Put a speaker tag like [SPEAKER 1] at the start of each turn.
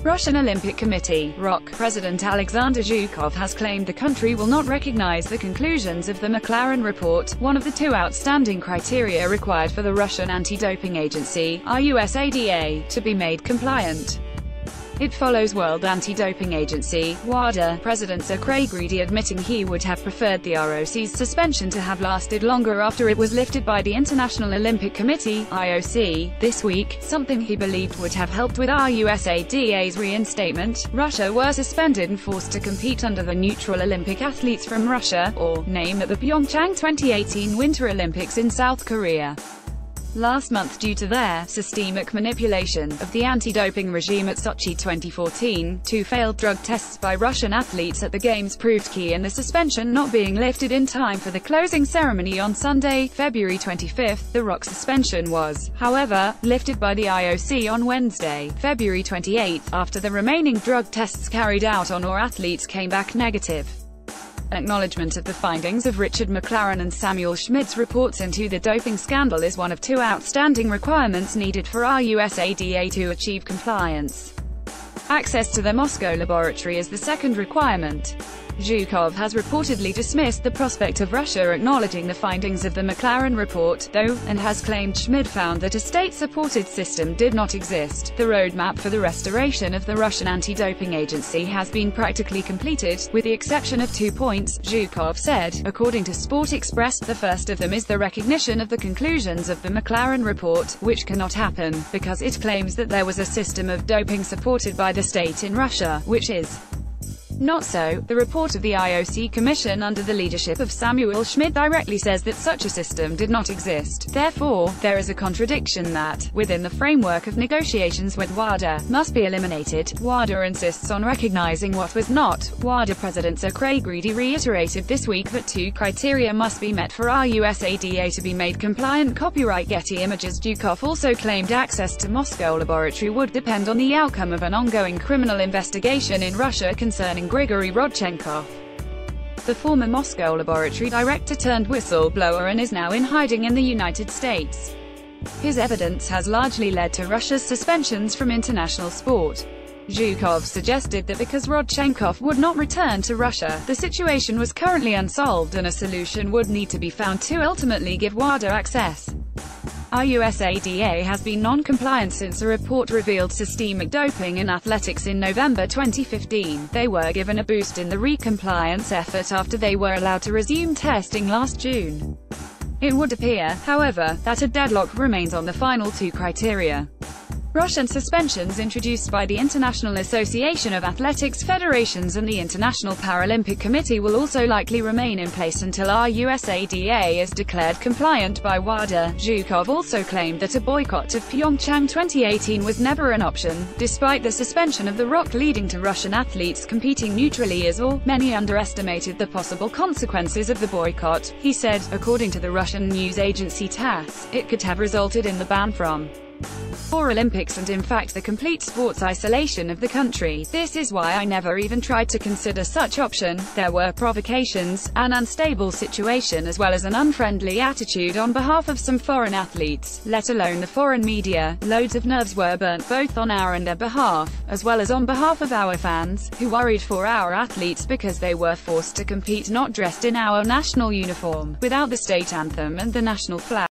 [SPEAKER 1] Russian Olympic Committee (ROC) President Alexander Zhukov has claimed the country will not recognize the conclusions of the McLaren Report, one of the two outstanding criteria required for the Russian anti-doping agency, RUSADA, to be made compliant. It follows World Anti-Doping Agency (WADA) President Sergei Gredy admitting he would have preferred the ROC's suspension to have lasted longer after it was lifted by the International Olympic Committee (IOC) this week, something he believed would have helped with RUSADA's reinstatement. Russia were suspended and forced to compete under the Neutral Olympic Athletes from Russia, or name at the Pyeongchang 2018 Winter Olympics in South Korea last month due to their systemic manipulation of the anti-doping regime at Sochi 2014. Two failed drug tests by Russian athletes at the Games proved key in the suspension not being lifted in time for the closing ceremony on Sunday, February 25. The ROC suspension was, however, lifted by the IOC on Wednesday, February 28, after the remaining drug tests carried out on all athletes came back negative. Acknowledgement of the findings of Richard McLaren and Samuel Schmidt's reports into the doping scandal is one of two outstanding requirements needed for RUSADA to achieve compliance. Access to the Moscow laboratory is the second requirement. Zhukov has reportedly dismissed the prospect of Russia acknowledging the findings of the McLaren report, though, and has claimed Schmidt found that a state-supported system did not exist. The roadmap for the restoration of the Russian anti-doping agency has been practically completed, with the exception of 2 points, Zhukov said. According to Sport Express, the first of them is the recognition of the conclusions of the McLaren report, which cannot happen, because it claims that there was a system of doping supported by the state in Russia, which is not so. The report of the IOC Commission under the leadership of Samuel Schmidt directly says that such a system did not exist. Therefore, there is a contradiction that, within the framework of negotiations with WADA, must be eliminated. WADA insists on recognizing what was not. WADA President Sergei Gredy reiterated this week that two criteria must be met for RUSADA to be made compliant. Copyright Getty Images. Zhukov also claimed access to Moscow laboratory would depend on the outcome of an ongoing criminal investigation in Russia concerning Grigory Rodchenkov, the former Moscow laboratory director turned whistleblower and is now in hiding in the United States. His evidence has largely led to Russia's suspensions from international sport. Zhukov suggested that because Rodchenkov would not return to Russia, the situation was currently unsolved and a solution would need to be found to ultimately give WADA access. RUSADA has been non-compliant since a report revealed systemic doping in athletics in November 2015. They were given a boost in the re-compliance effort after they were allowed to resume testing last June. It would appear, however, that a deadlock remains on the final two criteria. Russian suspensions introduced by the International Association of Athletics Federations and the International Paralympic Committee will also likely remain in place until RUSADA is declared compliant by WADA. Zhukov also claimed that a boycott of Pyeongchang 2018 was never an option, despite the suspension of the ROC leading to Russian athletes competing neutrally as all. Many underestimated the possible consequences of the boycott, he said. According to the Russian news agency TASS, it could have resulted in the ban from 4 Olympics and in fact the complete sports isolation of the country. This is why I never even tried to consider such option. There were provocations, an unstable situation as well as an unfriendly attitude on behalf of some foreign athletes, let alone the foreign media. Loads of nerves were burnt both on our and their behalf, as well as on behalf of our fans, who worried for our athletes because they were forced to compete not dressed in our national uniform, without the state anthem and the national flag.